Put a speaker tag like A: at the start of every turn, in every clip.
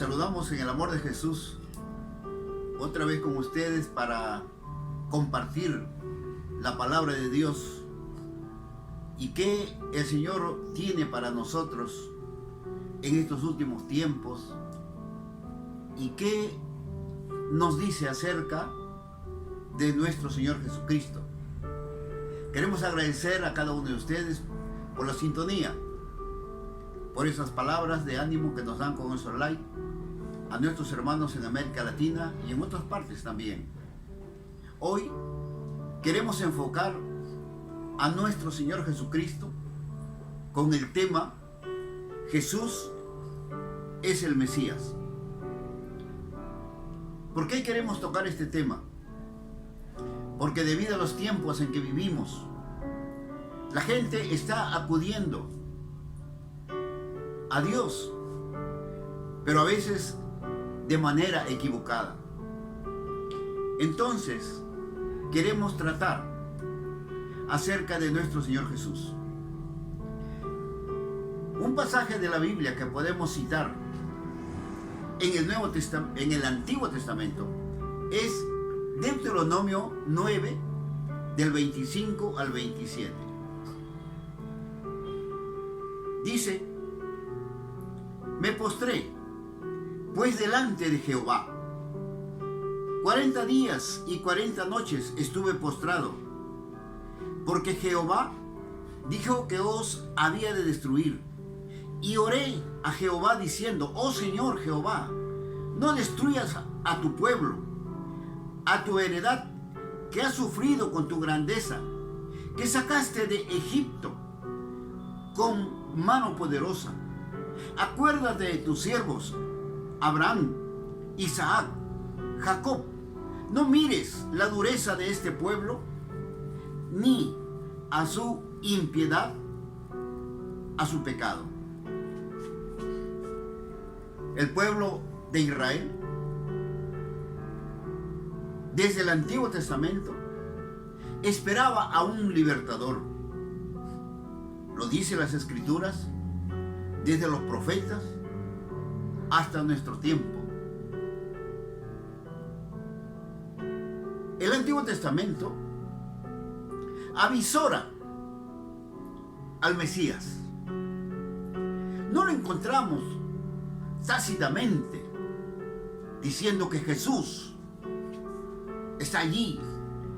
A: saludamos en el amor de Jesús, otra vez con ustedes para compartir la palabra de Dios y qué el Señor tiene para nosotros en estos últimos tiempos y qué nos dice acerca de nuestro Señor Jesucristo. Queremos agradecer a cada uno de ustedes por la sintonía, por esas palabras de ánimo que nos dan con nuestro like, a nuestros hermanos en América Latina y en otras partes también. Hoy queremos enfocar a nuestro Señor Jesucristo con el tema Jesús es el Mesías. ¿Por qué queremos tocar este tema? Porque debido a los tiempos en que vivimos, la gente está acudiendo a Dios, pero a veces de manera equivocada. Entonces, queremos tratar acerca de nuestro Señor Jesús. Un pasaje de la Biblia que podemos citar en el Antiguo Testamento es Deuteronomio 9, del 25 al 27. Dice: me postré, pues delante de Jehová. 40 días y 40 noches estuve postrado, porque Jehová dijo que os había de destruir. Y oré a Jehová diciendo: oh Señor Jehová, no destruyas a tu pueblo, a tu heredad, que ha sufrido con tu grandeza, que sacaste de Egipto con mano poderosa. Acuérdate de tus siervos, Abraham, Isaac, Jacob. No mires la dureza de este pueblo, ni a su impiedad, a su pecado. El pueblo de Israel, desde el Antiguo Testamento, esperaba a un libertador. Lo dicen las Escrituras, desde los profetas hasta nuestro tiempo. El Antiguo Testamento avisora al Mesías. No lo encontramos tácitamente diciendo que Jesús está allí,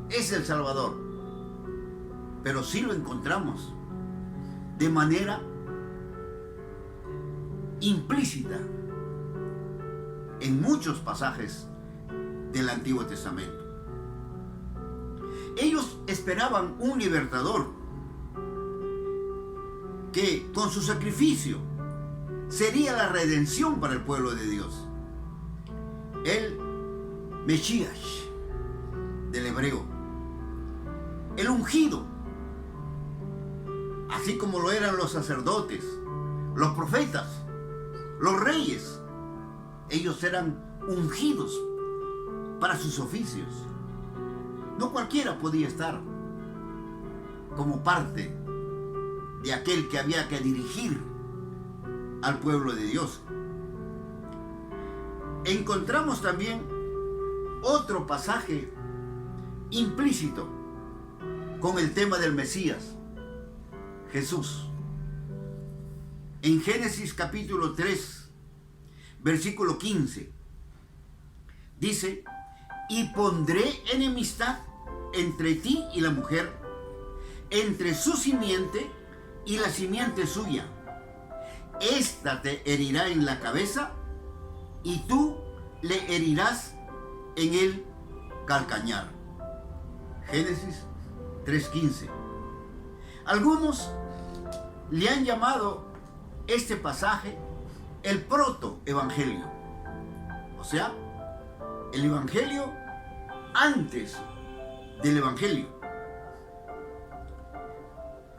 A: es el Salvador, pero sí lo encontramos de manera implícita en muchos pasajes del Antiguo Testamento. Ellos esperaban un libertador que con su sacrificio sería la redención para el pueblo de Dios. El Mesías del hebreo, el ungido, así como lo eran los sacerdotes, los profetas, los reyes. Ellos eran ungidos para sus oficios. No cualquiera podía estar como parte de aquel que había que dirigir al pueblo de Dios. Encontramos también otro pasaje implícito con el tema del Mesías, Jesús. En Génesis capítulo 3, versículo 15, dice: y pondré enemistad entre ti y la mujer, entre su simiente y la simiente suya. Ésta te herirá en la cabeza y tú le herirás en el calcañar. Génesis 3:15. Algunos le han llamado este pasaje el protoevangelio, o sea, el evangelio antes del evangelio.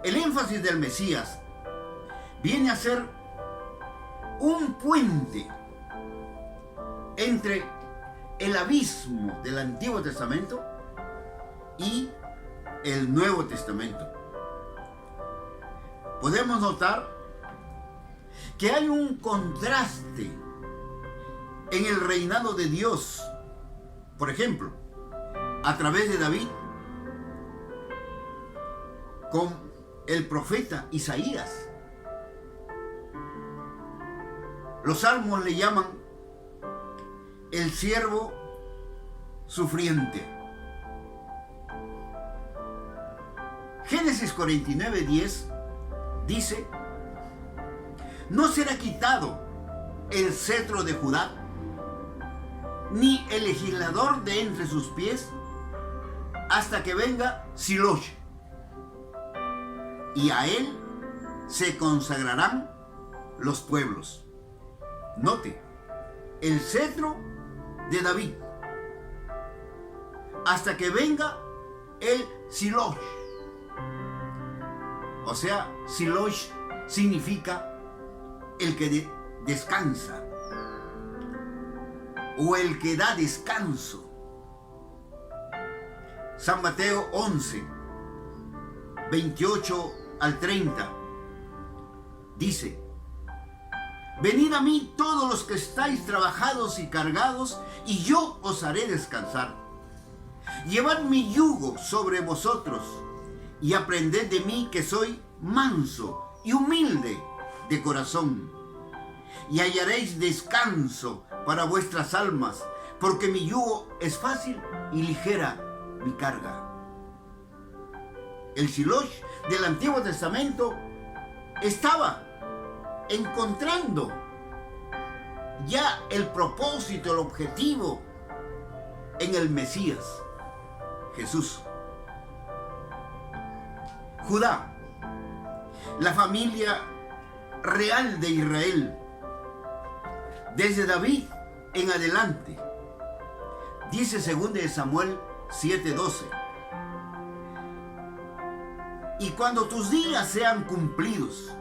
A: El énfasis del Mesías viene a ser un puente entre el abismo del Antiguo Testamento y el Nuevo Testamento. Podemos notar que hay un contraste en el reinado de Dios. Por ejemplo, a través de David, con el profeta Isaías. Los salmos le llaman el siervo sufriente. Génesis 49:10 dice: no será quitado el cetro de Judá, ni el legislador de entre sus pies, hasta que venga Silosh, y a él se consagrarán los pueblos. Note, el cetro de David, hasta que venga el Silosh. O sea, Silosh significa el que descansa, o el que da descanso. San Mateo 11, 28 al 30 dice: venid a mí todos los que estáis trabajados y cargados, y yo os haré descansar. Llevad mi yugo sobre vosotros, y aprended de mí, que soy manso y humilde de corazón, y hallaréis descanso para vuestras almas, porque mi yugo es fácil y ligera mi carga. El Silosh del Antiguo Testamento estaba encontrando ya el propósito, el objetivo en el Mesías, Jesús. Judá, la familia real de Israel, desde David en adelante, dice 2 Samuel 7:12: y cuando tus días sean cumplidos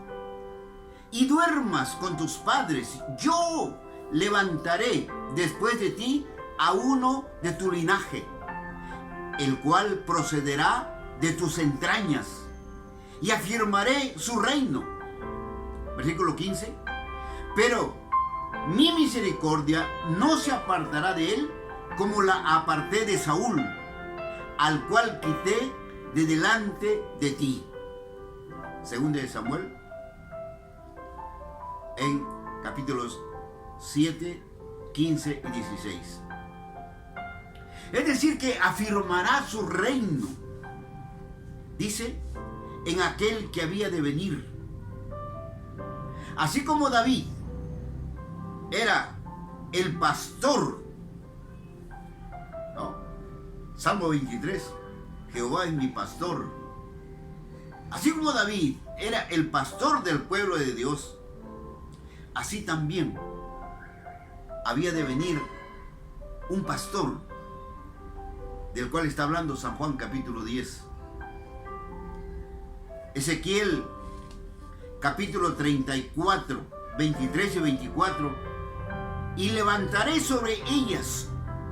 A: y duermas con tus padres, yo levantaré después de ti a uno de tu linaje, el cual procederá de tus entrañas, y afirmaré su reino. Versículo 15: pero mi misericordia no se apartará de él, como la aparté de Saúl, al cual quité de delante de ti. 2 Samuel, en capítulos 7, 15 y 16. Es decir, que afirmará su reino, dice, en aquel que había de venir. Así como David era el pastor, ¿no? Salmo 23, Jehová es mi pastor. Así como David era el pastor del pueblo de Dios, así también había de venir un pastor, del cual está hablando San Juan capítulo 10. Ezequiel capítulo 34, 23 y 24: y levantaré sobre ellas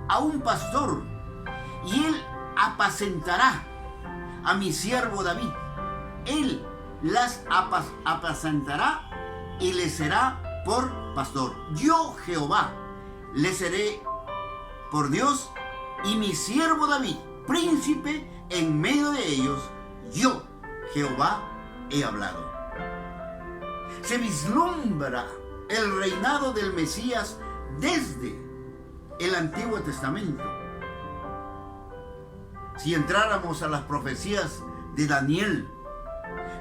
A: a un pastor, y él apacentará a mi siervo David. Él las apacentará y le será por pastor. Yo, Jehová, le seré por Dios, y mi siervo David, príncipe en medio de ellos. Yo, Jehová, he hablado. Se vislumbra el reinado del Mesías desde el Antiguo Testamento. Si entráramos a las profecías de Daniel,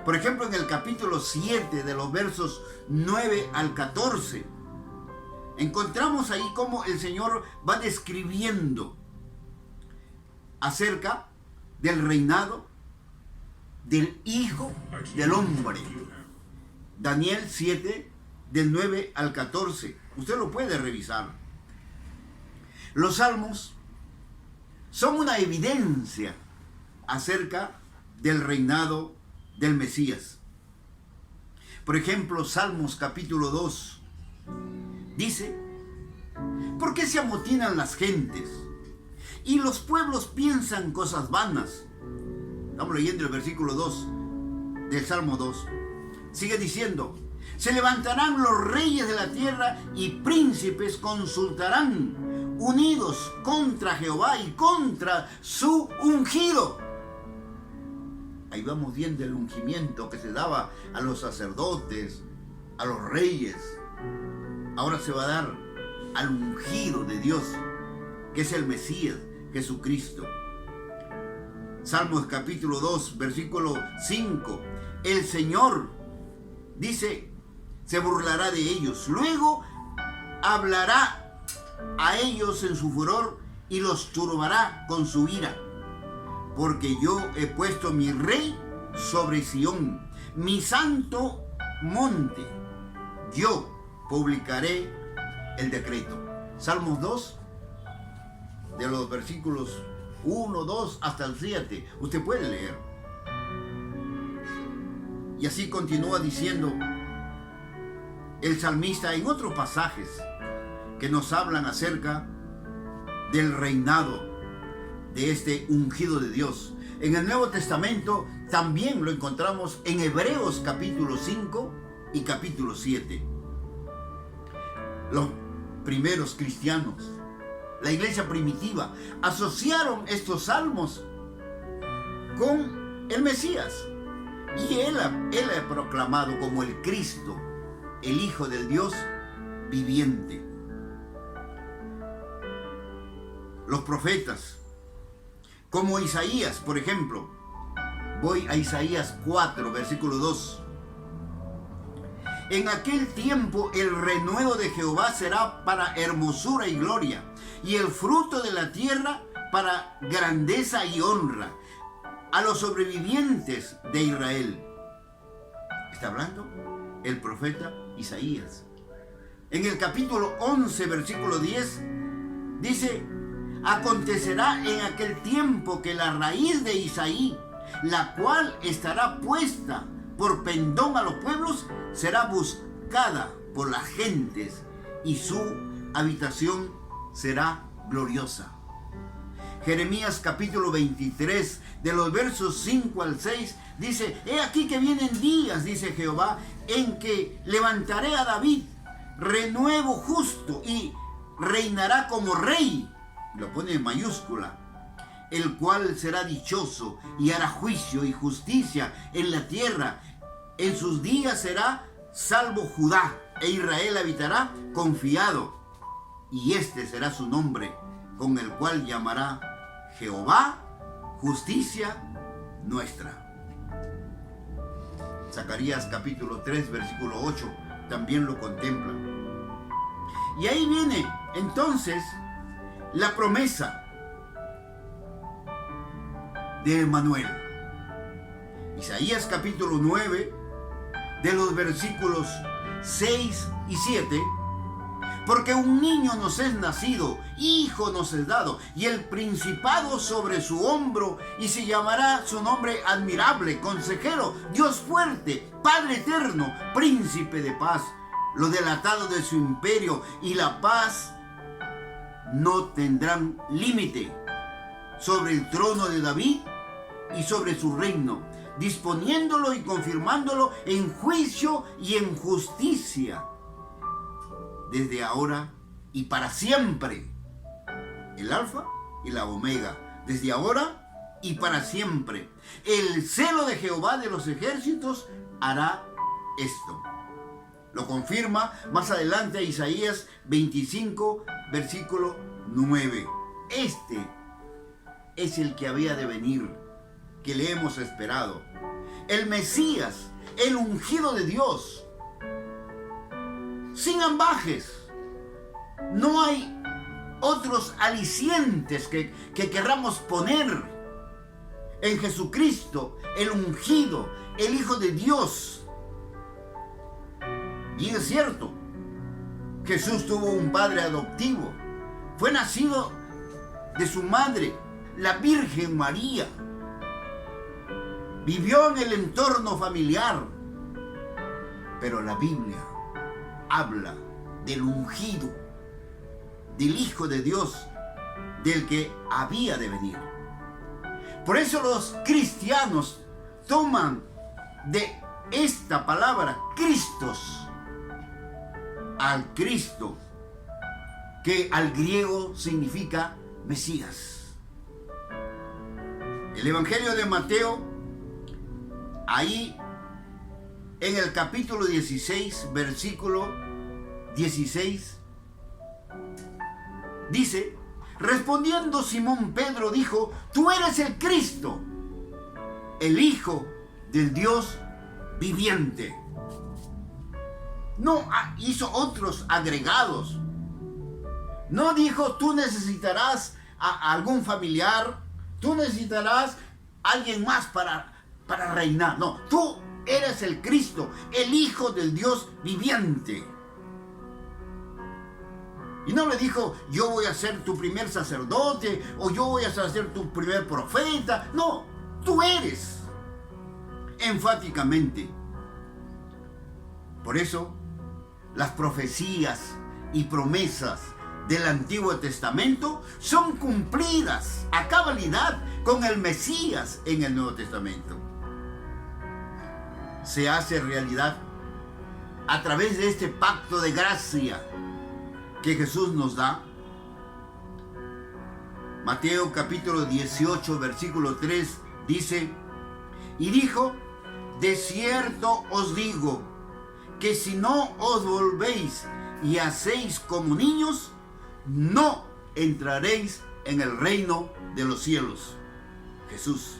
A: por ejemplo, en el capítulo 7, de los versos 9 al 14, encontramos ahí cómo el Señor va describiendo acerca del reinado del Hijo del Hombre. Daniel 7, del 9 al 14. Usted lo puede revisar. Los salmos son una evidencia acerca del reinado del Mesías. Por ejemplo, Salmos capítulo 2 dice: ¿por qué se amotinan las gentes y los pueblos piensan cosas vanas? Estamos leyendo el versículo 2 del Salmo 2. Sigue diciendo: Se levantarán los reyes de la tierra y príncipes consultarán, unidos contra Jehová y contra su ungido. Ahí vamos viendo el ungimiento que se daba a los sacerdotes, a los reyes. Ahora se va a dar al ungido de Dios, que es el Mesías, Jesucristo. Salmos capítulo 2, versículo 5. El Señor, dice, se burlará de ellos. Luego hablará a ellos en su furor y los turbará con su ira. Porque yo he puesto mi rey sobre Sión, mi santo monte. Yo publicaré el decreto. Salmos 2, de los versículos 1, 2 hasta el 7. Usted puede leer. Y así continúa diciendo el salmista en otros pasajes que nos hablan acerca del reinado de este ungido de Dios. En el Nuevo Testamento también lo encontramos en Hebreos capítulo 5 y capítulo 7. Los primeros cristianos, la iglesia primitiva, asociaron estos salmos con el Mesías. Y él ha proclamado como el Cristo, el Hijo del Dios viviente. Los profetas, como Isaías, por ejemplo. Voy a Isaías 4, versículo 2. En aquel tiempo el renuevo de Jehová será para hermosura y gloria, y el fruto de la tierra para grandeza y honra, a los sobrevivientes de Israel. Está hablando el profeta Isaías. En el capítulo 11, versículo 10, dice: acontecerá en aquel tiempo que la raíz de Isaí, la cual estará puesta por pendón a los pueblos, será buscada por las gentes, y su habitación será gloriosa. Jeremías capítulo 23, de los versos 5 al 6, dice: he aquí que vienen días, dice Jehová, en que levantaré a David renuevo justo, y reinará como rey, lo pone en mayúscula, el cual será dichoso y hará juicio y justicia en la tierra. En sus días será salvo Judá, e Israel habitará confiado, y este será su nombre, con el cual llamará Jehová, justicia nuestra. Zacarías capítulo 3, versículo 8, también lo contempla. Y ahí viene entonces la promesa de Emmanuel. Isaías capítulo 9, de los versículos 6 y 7. Porque un niño nos es nacido, hijo nos es dado, y el principado sobre su hombro, y se llamará su nombre admirable, consejero, Dios fuerte, Padre eterno, príncipe de paz. Lo delatado de su imperio y la paz no tendrán límite sobre el trono de David y sobre su reino, disponiéndolo y confirmándolo en juicio y en justicia, desde ahora y para siempre. El alfa y la omega, desde ahora y para siempre. El celo de Jehová de los ejércitos hará esto. Lo confirma más adelante Isaías 25, versículo 9. Este es el que había de venir, que le hemos esperado. El Mesías, el ungido de Dios, sin ambajes. No hay otros alicientes que querramos poner en Jesucristo, el ungido, el Hijo de Dios. Y es cierto, Jesús tuvo un padre adoptivo. Fue nacido de su madre, la Virgen María. Vivió en el entorno familiar. Pero la Biblia habla del ungido, del Hijo de Dios, del que había de venir. Por eso los cristianos toman de esta palabra Cristos al Cristo, que al griego significa Mesías. El Evangelio de Mateo, ahí en el capítulo 16, versículo 16, dice: respondiendo Simón Pedro dijo: tú eres el Cristo, el Hijo del Dios viviente. No hizo otros agregados. No dijo: tú necesitarás a algún familiar, tú necesitarás a alguien más para reinar. No, tú eres el Cristo, el Hijo del Dios viviente. Y no le dijo: yo voy a ser tu primer sacerdote, o yo voy a ser tu primer profeta. No, tú eres. Enfáticamente. Por eso, las profecías y promesas del Antiguo Testamento son cumplidas a cabalidad con el Mesías en el Nuevo Testamento. Se hace realidad a través de este pacto de gracia que Jesús nos da. Mateo capítulo 18, versículo 3 dice: y dijo: de cierto os digo, que si no os volvéis y hacéis como niños, no entraréis en el reino de los cielos. Jesús,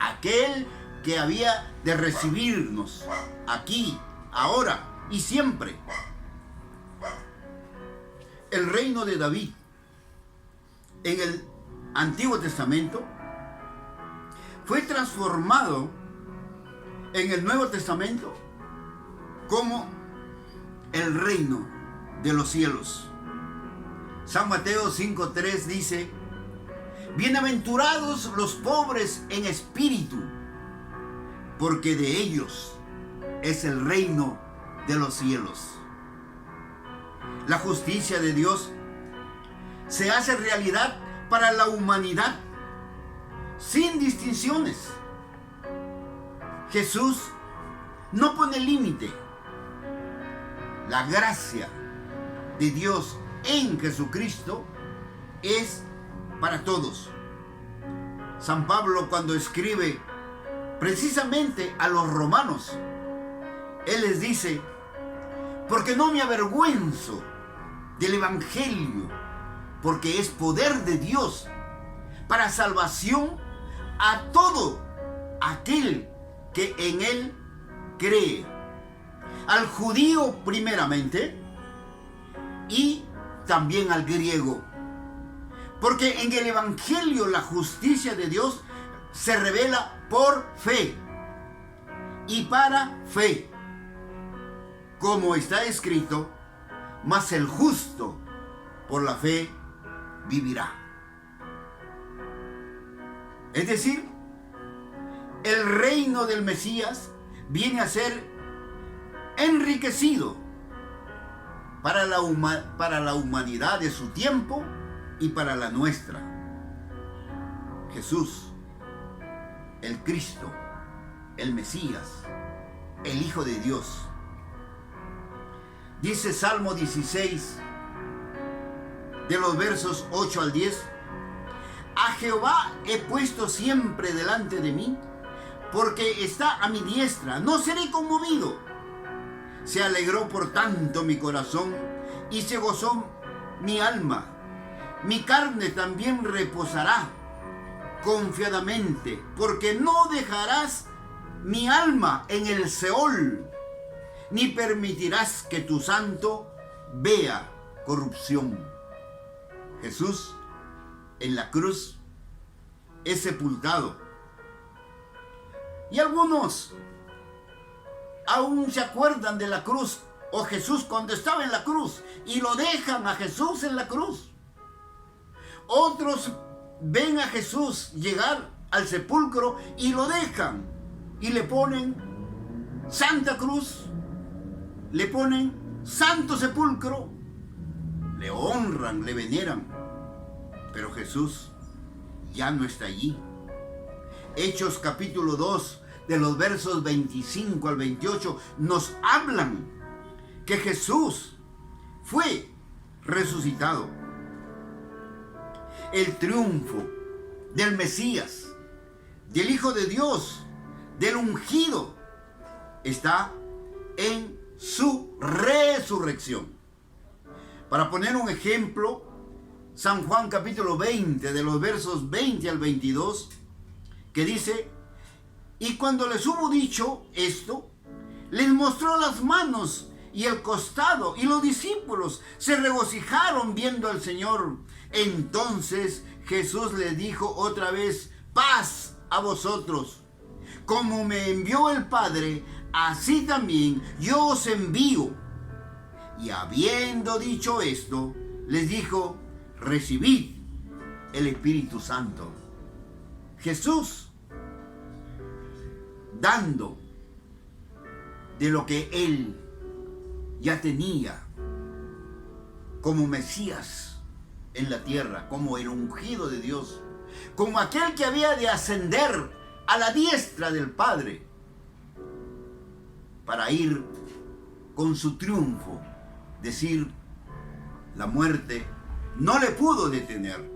A: aquel que había de recibirnos aquí, ahora y siempre. El reino de David en el Antiguo Testamento fue transformado en el Nuevo Testamento como el reino de los cielos. San Mateo 5:3 dice: bienaventurados los pobres en espíritu, porque de ellos es el reino de los cielos. La justicia de Dios se hace realidad para la humanidad sin distinciones. Jesús no pone límite. La gracia de Dios en Jesucristo es para todos. San Pablo, cuando escribe precisamente a los romanos, él les dice: porque no me avergüenzo del Evangelio, porque es poder de Dios para salvación a todo aquel que en él cree, al judío primeramente y también al griego. Porque en el Evangelio la justicia de Dios se revela por fe y para fe, como está escrito: mas el justo por la fe vivirá. Es decir, el reino del Mesías viene a ser enriquecido para la humanidad de su tiempo y para la nuestra. Jesús, el Cristo, el Mesías, el Hijo de Dios. Dice Salmo 16, de los versos 8 al 10: a Jehová he puesto siempre delante de mí, porque está a mi diestra, no seré conmovido. Se alegró por tanto mi corazón, y se gozó mi alma. Mi carne también reposará confiadamente, porque no dejarás mi alma en el Seol, ni permitirás que tu santo vea corrupción. Jesús en la cruz es sepultado. Y algunos aún se acuerdan de la cruz, o Jesús cuando estaba en la cruz, y lo dejan a Jesús en la cruz. Otros ven a Jesús llegar al sepulcro y lo dejan, y le ponen Santa Cruz, le ponen Santo Sepulcro, le honran, le veneran. Pero Jesús ya no está allí. Hechos capítulo 2, de los versos 25 al 28, nos hablan que Jesús fue resucitado. El triunfo del Mesías, del Hijo de Dios, del ungido, está en su resurrección. Para poner un ejemplo, San Juan capítulo 20, de los versos 20 al 22, que dice: y cuando les hubo dicho esto, les mostró las manos y el costado, y los discípulos se regocijaron viendo al Señor. Entonces Jesús les dijo otra vez: paz a vosotros. Como me envió el Padre, así también yo os envío. Y habiendo dicho esto, les dijo: recibid el Espíritu Santo. Jesús dando de lo que Él ya tenía como Mesías en la tierra, como el ungido de Dios, como aquel que había de ascender a la diestra del Padre para ir con su triunfo, decir: la muerte no le pudo detener,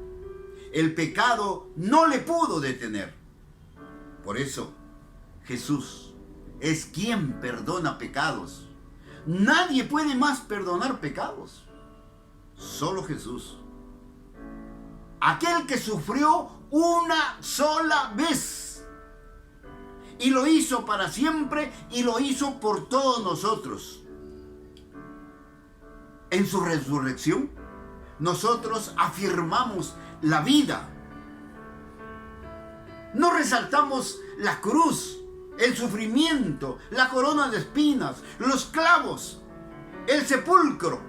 A: el pecado no le pudo detener. Por eso Jesús es quien perdona pecados. Nadie puede más perdonar pecados, solo Jesús. Aquel que sufrió una sola vez y lo hizo para siempre, y lo hizo por todos nosotros. En su resurrección, nosotros afirmamos la vida. No resaltamos la cruz, el sufrimiento, la corona de espinas, los clavos, el sepulcro,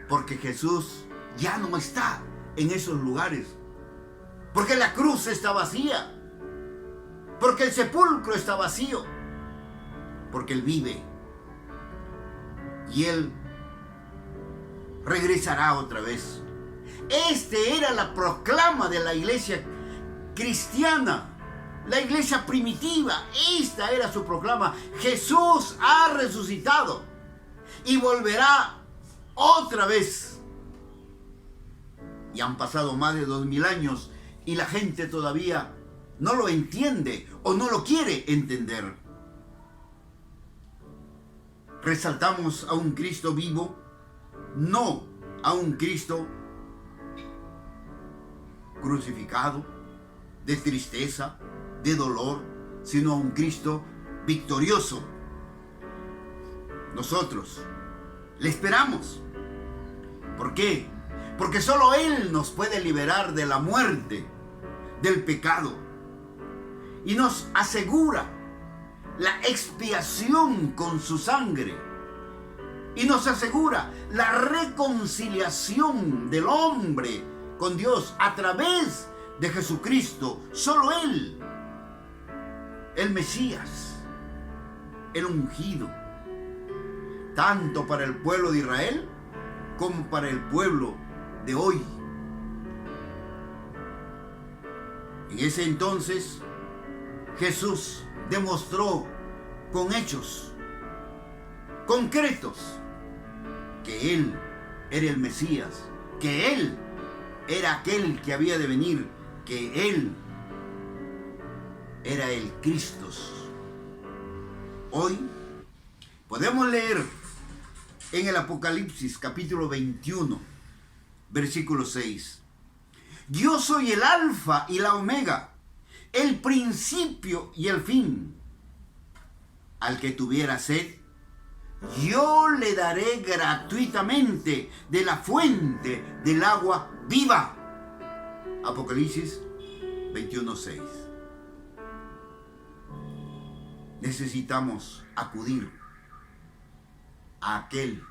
A: porque Jesús ya no está en esos lugares, porque la cruz está vacía, porque el sepulcro está vacío, porque Él vive y Él regresará otra vez. Este era la proclama de la iglesia cristiana, la iglesia primitiva. Esta era su proclama: Jesús ha resucitado y volverá otra vez. Y han pasado más de 2000 años y la gente todavía no lo entiende o no lo quiere entender. Resaltamos a un Cristo vivo, no a un Cristo crucificado, de tristeza, de dolor, sino a un Cristo victorioso. Nosotros le esperamos. ¿Por qué? Porque solo Él nos puede liberar de la muerte, del pecado, y nos asegura la expiación con su sangre, y nos asegura la reconciliación del hombre con Dios a través de Jesucristo. Solo Él, el Mesías, el ungido, tanto para el pueblo de Israel como para el pueblo de hoy. En ese entonces, Jesús demostró con hechos concretos que Él era el Mesías, que Él era aquel que había de venir, que Él era el Cristo. Hoy podemos leer en el Apocalipsis capítulo 21, versículo 6. Yo soy el Alfa y la Omega, el principio y el fin. Al que tuviera sed, yo le daré gratuitamente de la fuente del agua viva. Apocalipsis 21:6. Necesitamos acudir a aquel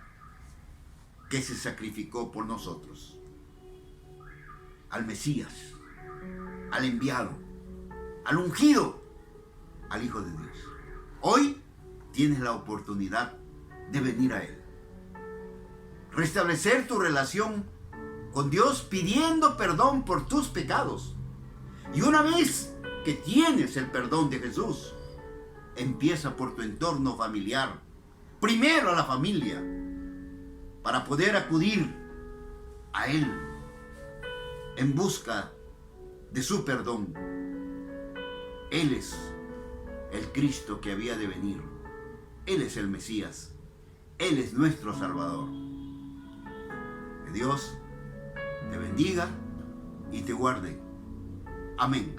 A: que se sacrificó por nosotros, al Mesías, al enviado, al ungido, al Hijo de Dios. Hoy tienes la oportunidad de venir a Él, restablecer tu relación con Dios pidiendo perdón por tus pecados. Y una vez que tienes el perdón de Jesús, empieza por tu entorno familiar, primero a la familia, para poder acudir a Él en busca de su perdón. Él es el Cristo que había de venir. Él es el Mesías. Él es nuestro Salvador. Que Dios te bendiga y te guarde. Amén.